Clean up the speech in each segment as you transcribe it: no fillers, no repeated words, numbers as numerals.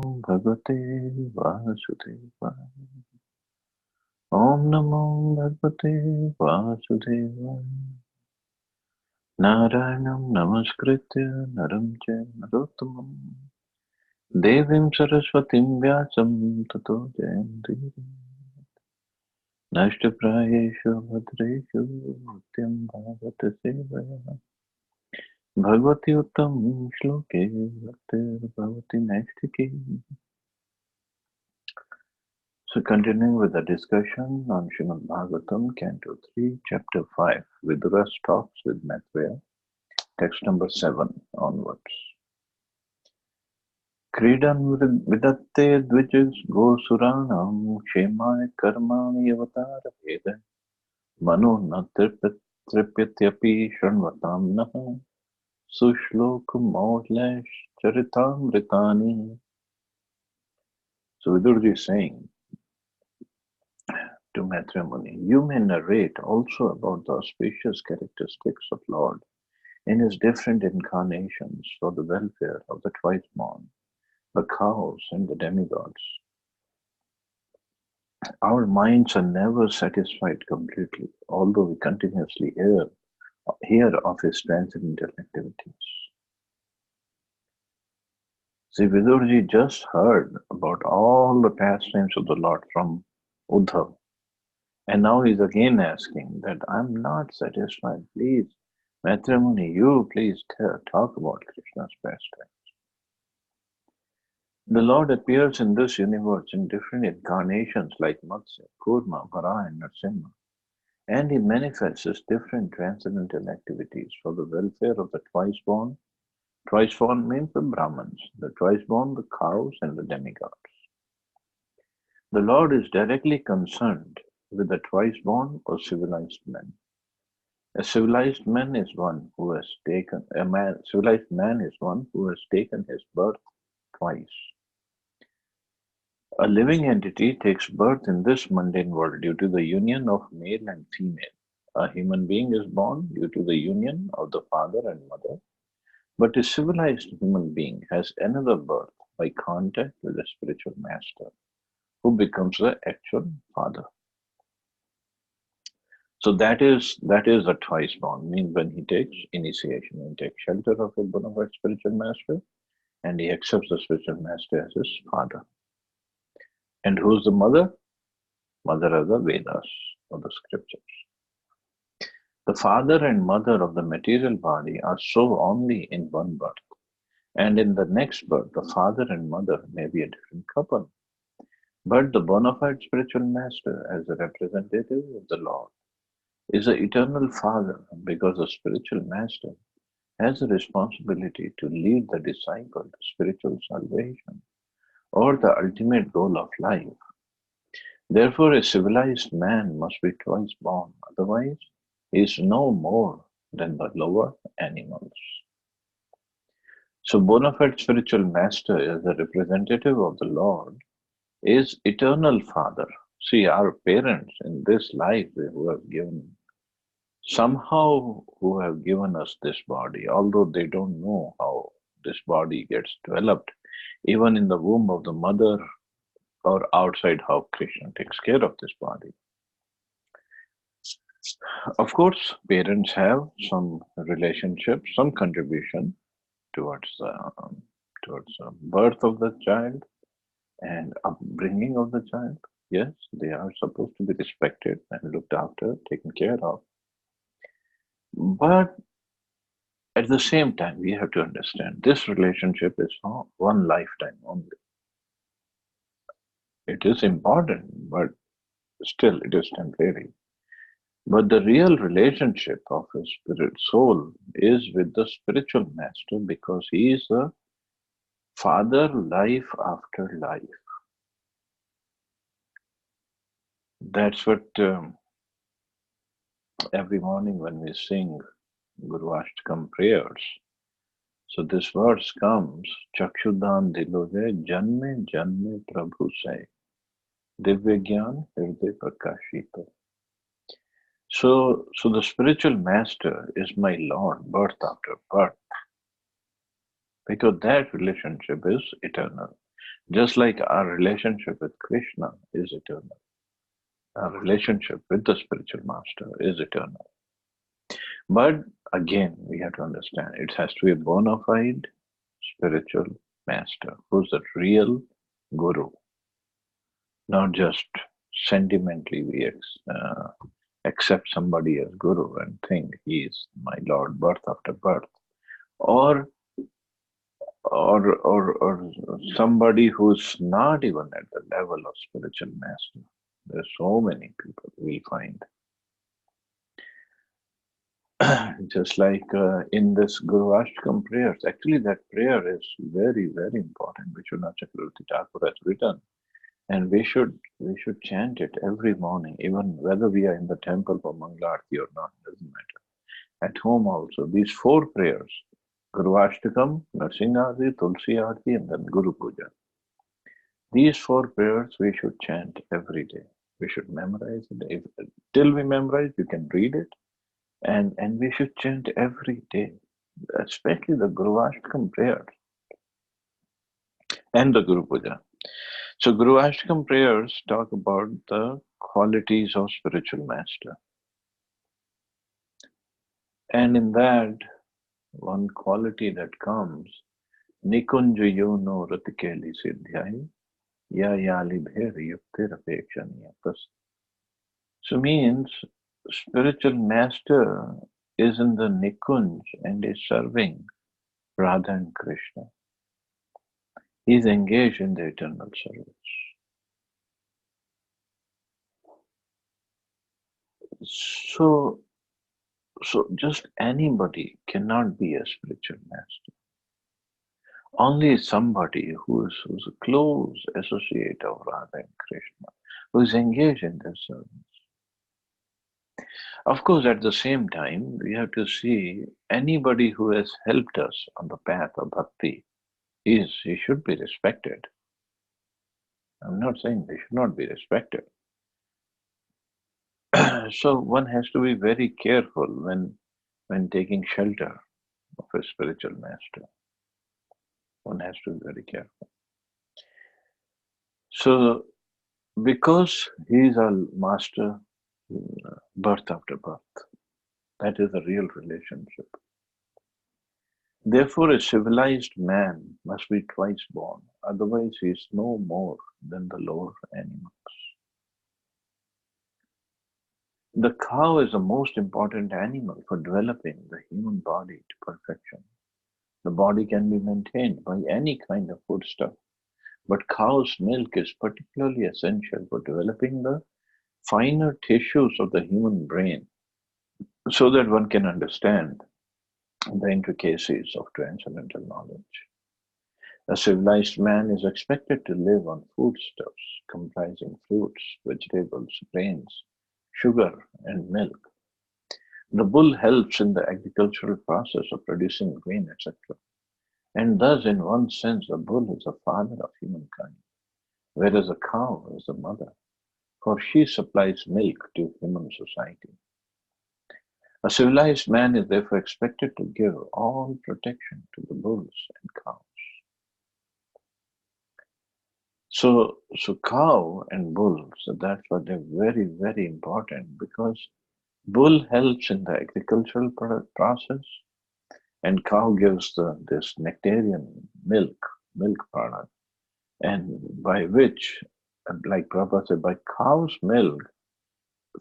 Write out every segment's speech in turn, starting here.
Bhagavate Vasudevaya. Om Namo Bhagavate Vasudevaya. Narayanam Namaskritya Naram Chaiva Narottamam Devim Saraswatim Vyasam Tato Jayanti. Nashtaprayeshu Bhadreshu Nityam Bhagavata Sevaya. Bhagavati Uttam Shloke Bhaktir Bhavati Naistiki. So continuing with the discussion on Srimad Bhagavatam, Canto 3, Chapter 5, Vidura talks with Maitreya, text number 7 onwards. Kridan vidatte dvijas gosuranam kshemaya karmani avatara veda mano na tripyatyapi shanvatam naha sushlokum audlesh charitam ritani. So Vidurji is saying to Maitreya Muni, you may narrate also about the auspicious characteristics of Lord in his different incarnations for the welfare of the twice-born, the cows and the demigods. Our minds are never satisfied completely, although we continuously hear of his transcendental activities. See, Vidurji just heard about all the pastimes of the Lord from Uddhav, and now he's again asking that I'm not satisfied. Please, Maitreya Muni, you please talk about Krishna's pastime. The Lord appears in this universe in different incarnations like Matsya, Kurma, Vara, and Nrsimha, and he manifests his different transcendental activities for the welfare of the twice-born. Twice-born means the Brahmins, the twice-born, the cows, and the demigods. The Lord is directly concerned with the twice-born or civilized men. A civilized man is one who has taken civilized man is one who has taken his birth twice. A living entity takes birth in this mundane world due to the union of male and female. A human being is born due to the union of the father and mother, but a civilized human being has another birth by contact with a spiritual master, who becomes the actual father. So that is a twice born, means when he takes initiation, he takes shelter of a bona fide spiritual master, and he accepts the spiritual master as his father. And who's the mother? Mother of the Vedas, of the scriptures. The father and mother of the material body are so only in one birth, and in the next birth, the father and mother may be a different couple. But the bona fide spiritual master, as a representative of the Lord, is the eternal father because the spiritual master has a responsibility to lead the disciple to spiritual salvation or the ultimate goal of life. Therefore, a civilized man must be twice born, otherwise, he is no more than the lower animals. So, bona fide spiritual master, as a representative of the Lord, is eternal father. See, our parents in this life who have given us this body, although they don't know how this body gets developed, even in the womb of the mother or outside how Krishna takes care of this body. Of course, parents have some relationship, some contribution towards the birth of the child and upbringing of the child. Yes, they are supposed to be respected and looked after, taken care of. But at the same time, we have to understand this relationship is for one lifetime only. It is important, but still it is temporary. But the real relationship of a spirit soul is with the spiritual master because he is the father life after life. That's what every morning when we sing Guru Ashtakam prayers. So this verse comes, Chakshudan Diloje Janme Janme Prabhu Say Divya Gyan Hirde Prakashita. So the spiritual master is my Lord, birth after birth, because that relationship is eternal. Just like our relationship with Krishna is eternal, our relationship with the spiritual master is eternal. But again, we have to understand it has to be a bona fide spiritual master who's the real guru, not just sentimentally accept somebody as guru and think he is my lord birth after birth, or or somebody who's not even at the level of spiritual master. There's so many people we find. Just like in this Guru Ashtakam prayers, actually that prayer is very, very important, which Vishwanath Chakravarti Thakur has written. And we should chant it every morning, even whether we are in the temple for Mangalarti or not, doesn't matter. At home also, these four prayers, Guru Ashtakam, Narsingh Tulsi Aarti, and then Guru Puja. These four prayers we should chant every day. We should memorize it. Till we memorize, you can read it. And we should chant every day, especially the Guru Ashtakam prayers and the Guru Puja. So Guru Ashtakam prayers talk about the qualities of spiritual master. And in that, one quality that comes, Nikunja yono ratikeli siddhyai, ya yali bheri yuktir apekshaniya. So means spiritual master is in the Nikunj and is serving Radha and Krishna. He is engaged in the eternal service. So just anybody cannot be a spiritual master. Only somebody who's a close associate of Radha and Krishna, who is engaged in their service. Of course, at the same time, we have to see anybody who has helped us on the path of bhakti, he should be respected. I'm not saying they should not be respected. So one has to be very careful when taking shelter of a spiritual master. One has to be very careful. So because he is our master, birth after birth, that is a real relationship. Therefore, a civilized man must be twice born, otherwise he is no more than the lower animals. The cow is the most important animal for developing the human body to perfection. The body can be maintained by any kind of foodstuff, but cow's milk is particularly essential for developing the finer tissues of the human brain so that one can understand the intricacies of transcendental knowledge. A civilized man is expected to live on foodstuffs comprising fruits, vegetables, grains, sugar, and milk. The bull helps in the agricultural process of producing grain, etc. And thus, in one sense, the bull is the father of humankind, whereas a cow is the mother, for she supplies milk to human society. A civilized man is therefore expected to give all protection to the bulls and cows. So cow and bulls, that's what they're very, very important, because bull helps in the agricultural process and cow gives this nectarian milk product, and by which, like Prabhupada said, by cow's milk,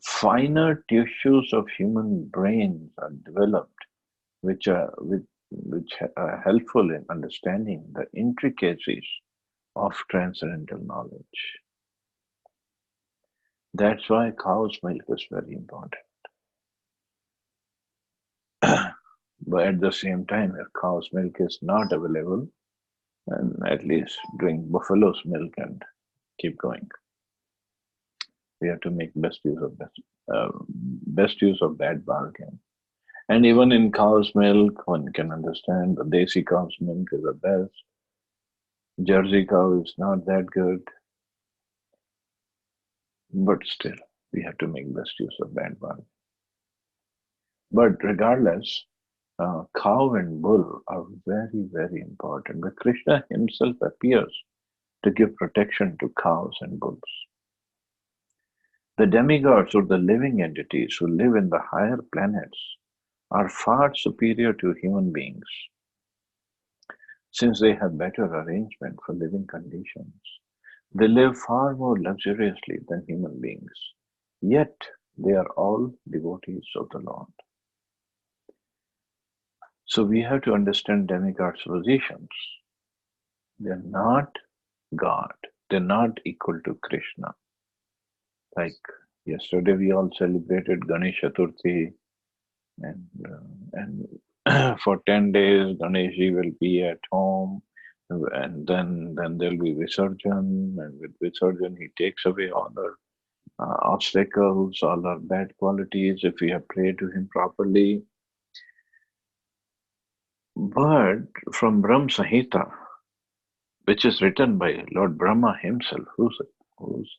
finer tissues of human brains are developed, which are helpful in understanding the intricacies of transcendental knowledge. That's why cow's milk is very important. But at the same time, if cow's milk is not available, then at least drink buffalo's milk and keep going. We have to make best use of that bargain. And even in cow's milk, one can understand the desi cow's milk is the best. Jersey cow is not that good. But still, we have to make best use of that bargain. But regardless, cow and bull are very, very important. But Krishna himself appears to give protection to cows and bulls. The demigods or the living entities who live in the higher planets are far superior to human beings since they have better arrangement for living conditions. They live far more luxuriously than human beings, yet they are all devotees of the Lord. So we have to understand demigods' positions. They're not God. They're not equal to Krishna. Like yesterday, we all celebrated Ganesh Chaturthi, and for 10 days, Ganeshji will be at home, and then there'll be Visarjan, and with Visarjan, he takes away all our obstacles, all our bad qualities, if we have prayed to him properly. But from Brahm Samhita, which is written by Lord Brahma himself, who's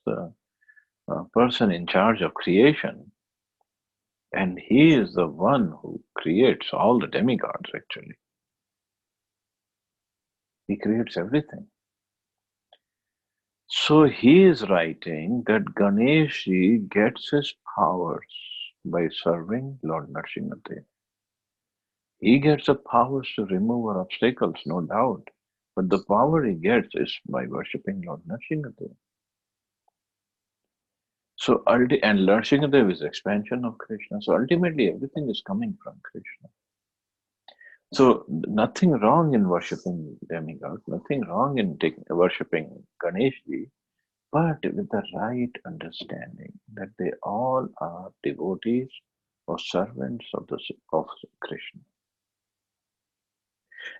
the person in charge of creation, and he is the one who creates all the demigods actually. He creates everything. So he is writing that Ganeshji gets his powers by serving Lord Nrsimhadev. He gets the powers to remove our obstacles, no doubt. But the power he gets is by worshipping Lord Nrsimhadev. So, and Nrsimhadev is expansion of Krishna. So ultimately everything is coming from Krishna. So nothing wrong in worshipping demigods, nothing wrong in worshipping Ganeshji, but with the right understanding that they all are devotees or servants of Krishna.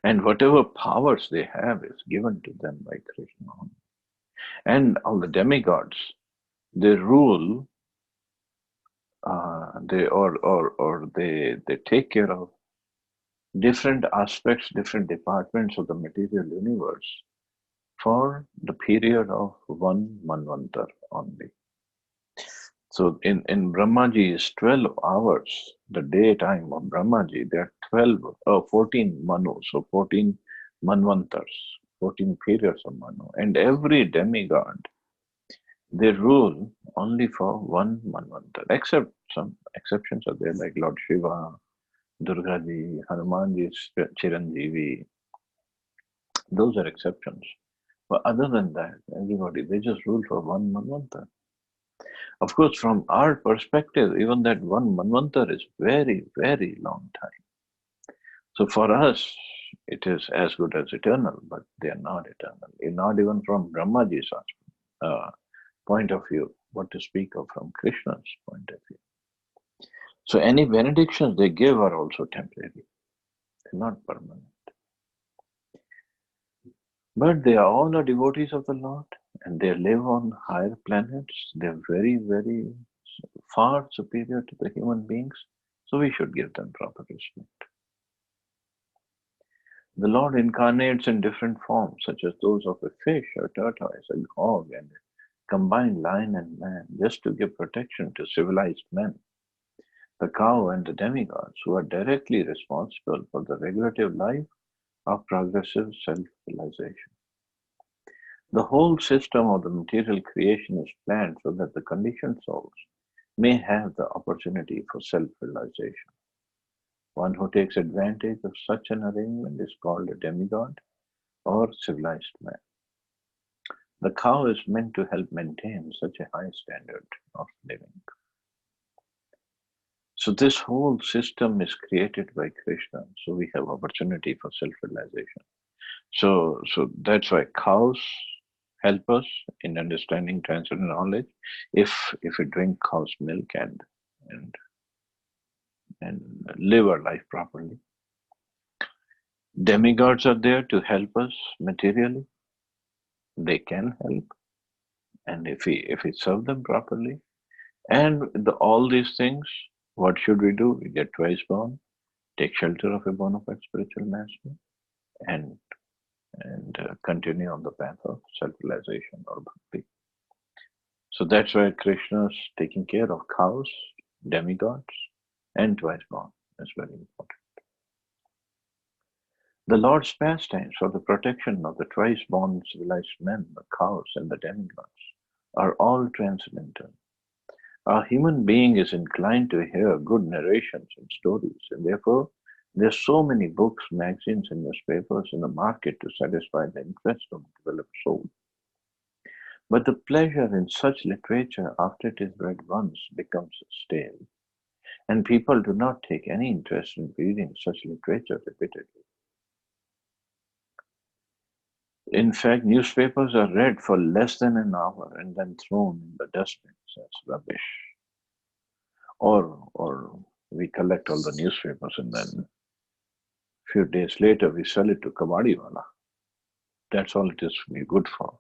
And whatever powers they have is given to them by Krishna. And all the demigods, they rule, they take care of different aspects, different departments of the material universe for the period of one manvantar only. So in Brahmaji's 12 hours, the daytime of Brahmaji, there are 14 manus, so 14 manvantars, 14 periods of manu. And every demigod, they rule only for one manvantar, except some exceptions are there, like Lord Shiva, Durgaji, Hanumanji, Chiranjeevi. Those are exceptions. But other than that, everybody, they just rule for one manvantar. Of course, from our perspective, even that one manvantar is very, very long time. So for us, it is as good as eternal, but they are not eternal. Not even from Brahmaji's point of view, what to speak of from Krishna's point of view. So any benedictions they give are also temporary, they're not permanent. But they are all the devotees of the Lord, and they live on higher planets. They're very, very far superior to the human beings, so we should give them proper respect. The Lord incarnates in different forms, such as those of a fish, a tortoise, a hog, and a combined lion and man, just to give protection to civilized men. The cow and the demigods, who are directly responsible for the regulative life of progressive self-realization. The whole system of the material creation is planned so that the conditioned souls may have the opportunity for self-realization. One who takes advantage of such an arrangement is called a demigod or civilized man. The cow is meant to help maintain such a high standard of living. So this whole system is created by Krishna, so we have opportunity for self-realization. So that's why cows help us in understanding transcendental knowledge if we drink cow's milk and live our life properly. Demigods are there to help us materially. They can help, and if we serve them properly, and all these things, what should we do? We get twice born, take shelter of a bona fide spiritual master, and continue on the path of self-realization or bhakti. So that's why Krishna's taking care of cows, demigods, and twice born is very important. The Lord's pastimes for the protection of the twice-born civilized men, the cows and the demigods, are all transcendental. A human being is inclined to hear good narrations and stories, and therefore there are so many books, magazines, and newspapers in the market to satisfy the interest of the developed soul. But the pleasure in such literature, after it is read once, becomes stale, and people do not take any interest in reading such literature repeatedly. In fact, newspapers are read for less than an hour and then thrown in the dustbins as rubbish. Or we collect all the newspapers and then a few days later we sell it to Kabadiwala. That's all it is good for.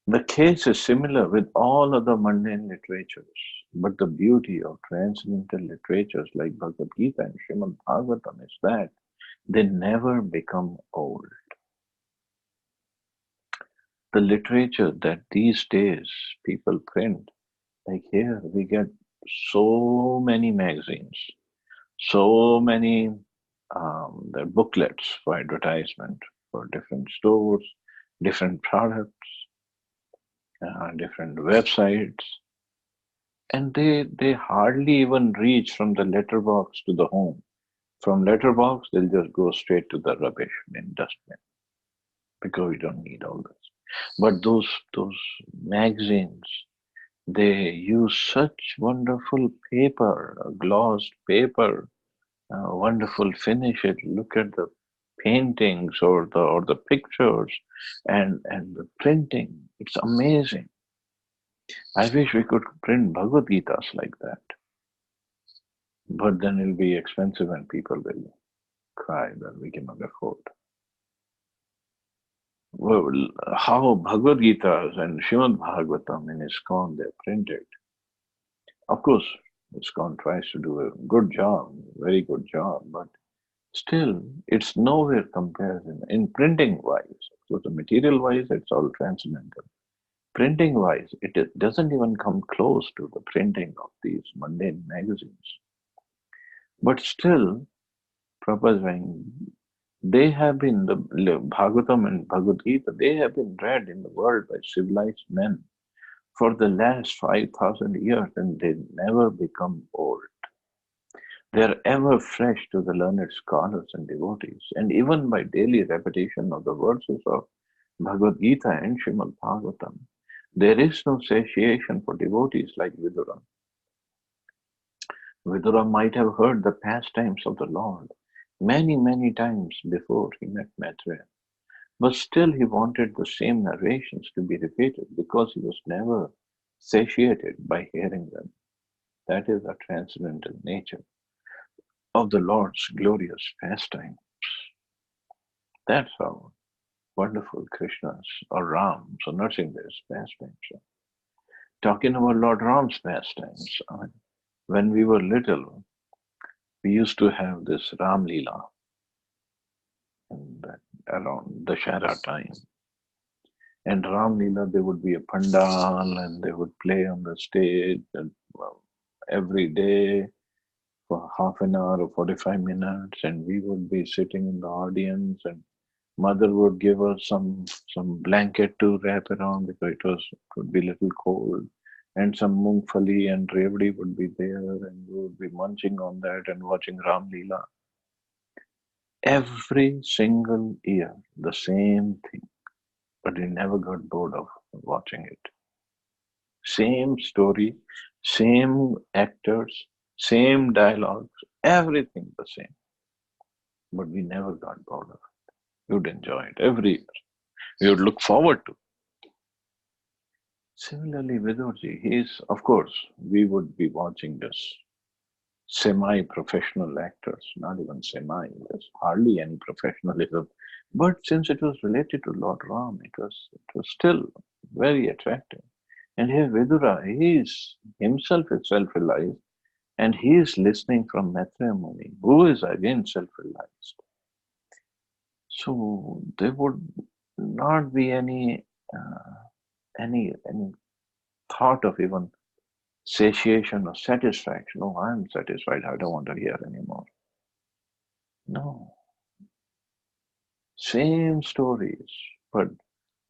The case is similar with all other mundane literatures, but the beauty of transcendental literatures like Bhagavad Gita and Srimad Bhagavatam is that they never become old. The literature that these days people print, like here we get so many magazines, so many the booklets for advertisement for different stores, different products, different websites, and they hardly even reach from the letterbox to the home. From letterbox, they'll just go straight to the rubbish bin dustbin because we don't need all this. But those magazines, they use such wonderful paper, glossed paper, wonderful finish. It look at the paintings or the pictures and the printing. It's amazing. I wish we could print Bhagavad Gitas like that. But then it'll be expensive and people will cry that we cannot afford. Well, how Bhagavad Gitas and Srimad Bhagavatam in ISKCON they're printed. Of course, ISKCON tries to do a good job, very good job, but still, it's nowhere compared in printing wise. So the material wise, it's all transcendental. Printing wise, doesn't even come close to the printing of these mundane magazines. But still, Prabhupada, they have been, the Bhagavatam and Bhagavad Gita, they have been read in the world by civilized men for the last 5,000 years and they never become old. They are ever fresh to the learned scholars and devotees, and even by daily repetition of the verses of Bhagavad Gita and Srimad Bhagavatam, there is no satiation for devotees like Vidura. Vidura might have heard the pastimes of the Lord many, many times before he met Maitreya, but still he wanted the same narrations to be repeated because he was never satiated by hearing them. That is the transcendental nature of the Lord's glorious pastime. That's how wonderful Krishna's or Ram's or Nrsimha's pastimes. Talking about Lord Ram's pastimes, when we were little, we used to have this Ram Leela and around the Dashera time. And Ram Leela, there would be a pandal and they would play on the stage and, every day for half an hour or 45 minutes, and we would be sitting in the audience and mother would give us some blanket to wrap around because it would be a little cold, and some mungfali and revdi would be there, and we would be munching on that and watching Ram Leela. Every single year, the same thing, but we never got bored of watching it. Same story, same actors, same dialogues, everything the same. But we never got bored of it. We would enjoy it every year. We would look forward to it. Similarly, Vidurji, of course, we would be watching this semi-professional actors, not even semi, there's hardly any professionalism. But since it was related to Lord Ram, it was still very attractive. And here Vidura, he is himself is self-realized, and he is listening from Maitreya Muni, who is again self-realized. So there would not be any thought of even satiation or satisfaction. Oh, I'm satisfied. I don't want to hear anymore. No. Same stories, but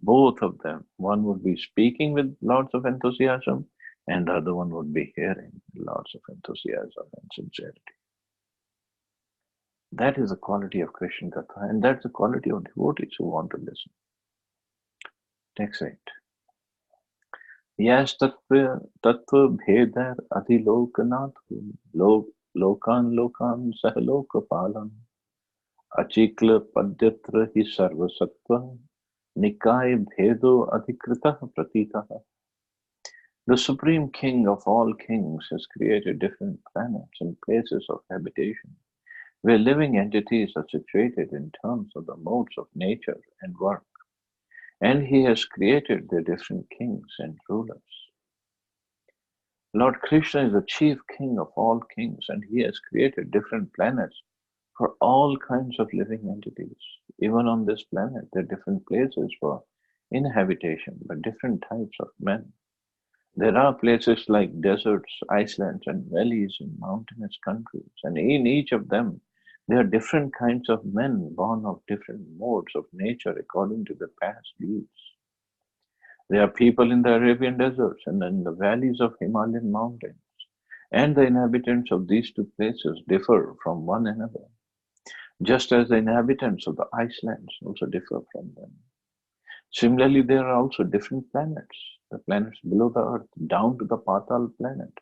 both of them, one would be speaking with lots of enthusiasm, and the other one would be hearing lots of enthusiasm and sincerity. That is the quality of Krishna Katha, and that's the quality of devotees who want to listen. Next 8. Yes, tattva bhedar adhilokanath lokan lokan sahalokapalam achikla padyatra hi sarvasattva nikay bhedo adhikrita pratitah. The Supreme King of all kings has created different planets and places of habitation, where living entities are situated in terms of the modes of nature and work, and he has created their different kings and rulers. Lord Krishna is the chief king of all kings, and he has created different planets for all kinds of living entities. Even on this planet, there are different places for inhabitation by different types of men. There are places like deserts, islands, and valleys in mountainous countries, and in each of them, there are different kinds of men born of different modes of nature according to their past deeds. There are people in the Arabian deserts and in the valleys of Himalayan mountains, and the inhabitants of these two places differ from one another, just as the inhabitants of the Icelands also differ from them. Similarly, there are also different planets. The planets below the earth, down to the Patal planet,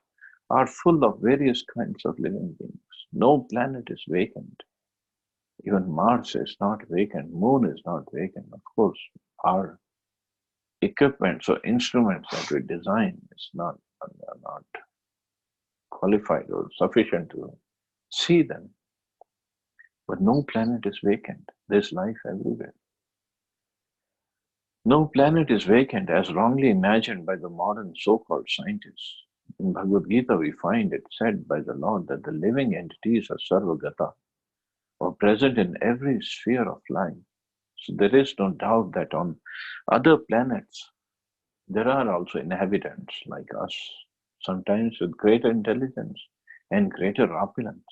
are full of various kinds of living beings. No planet is vacant. Even Mars is not vacant. Moon is not vacant. Of course, our equipment or instruments that we design is not qualified or sufficient to see them. But no planet is vacant. There's life everywhere. No planet is vacant as wrongly imagined by the modern so-called scientists. In Bhagavad Gita, we find it said by the Lord that the living entities are sarvagata, or present in every sphere of life. So there is no doubt that on other planets, there are also inhabitants like us, sometimes with greater intelligence and greater opulence.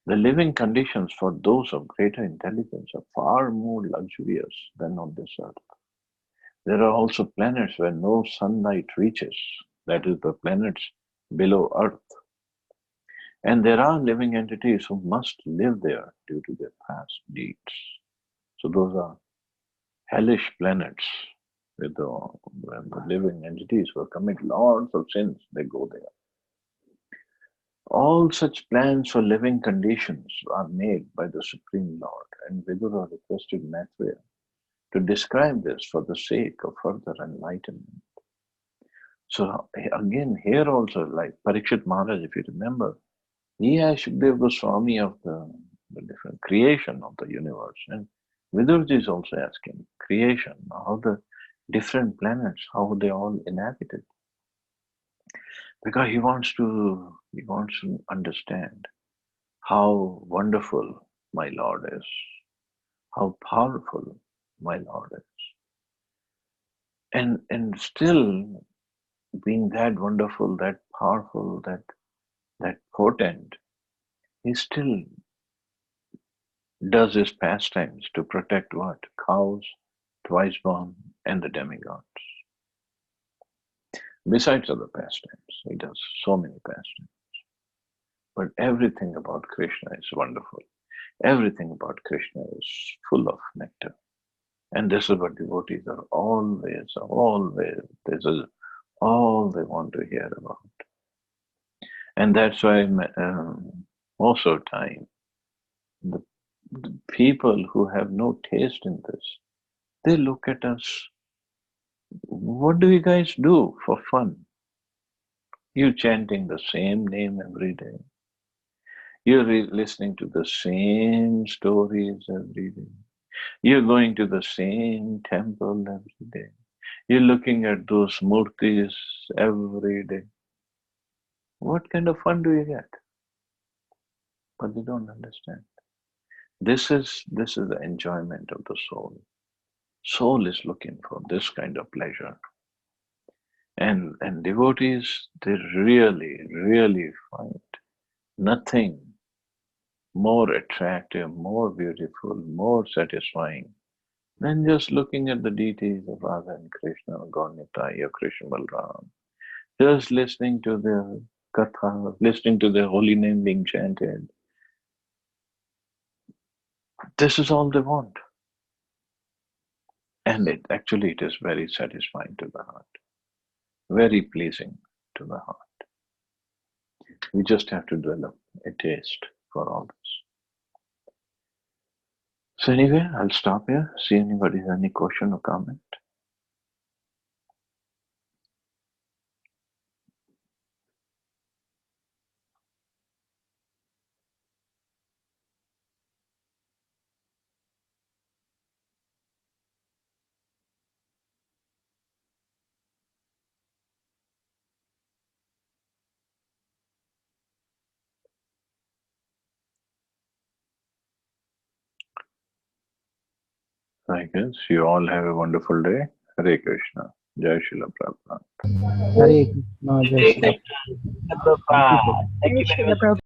The living conditions for those of greater intelligence are far more luxurious than on this earth. There are also planets where no sunlight reaches, that is, the planets below Earth. And there are living entities who must live there due to their past deeds. So those are hellish planets when the living entities who commit lots of sins, they go there. All such plans for living conditions are made by the Supreme Lord, and Vidura requested Maitreya to describe this for the sake of further enlightenment. So again, here also, like Parikshit Maharaj, if you remember, he is Shukdev Goswami of the different creation of the universe. And Vidurji is also asking creation, how the different planets, how they all inhabited. Because he wants to understand how wonderful my Lord is, how powerful my Lord is. And still being that wonderful, that powerful, that potent, he still does his pastimes to protect what? Cows, twice born, and the demigods. Besides other pastimes, he does so many pastimes. But everything about Krishna is wonderful. Everything about Krishna is full of nectar. And this is what devotees are always, this is all they want to hear about. And that's why most of the time, the people who have no taste in this, they look at us, what do you guys do for fun? You chanting the same name every day. You're listening to the same stories every day. You're going to the same temple every day. You're looking at those murtis every day. What kind of fun do you get? But they don't understand. This is the enjoyment of the soul. Soul is looking for this kind of pleasure. And devotees, they really, really find nothing more attractive, more beautiful, more satisfying than just looking at the deities of Radha and Krishna, or God Nitya, Krishna Balram. Just listening to their katha, listening to their holy name being chanted. This is all they want. And it is very satisfying to the heart, very pleasing to the heart. We just have to develop a taste for all this. So anyway, I'll stop here. See anybody has any question or comment. I guess you all have a wonderful day. Hare Krishna. Jai Shila Prabhupada. Hare Krishna, Jai Hare Shri Ram. Krishna, Thank you, Prabhupada. Prabhu. Thank you very much.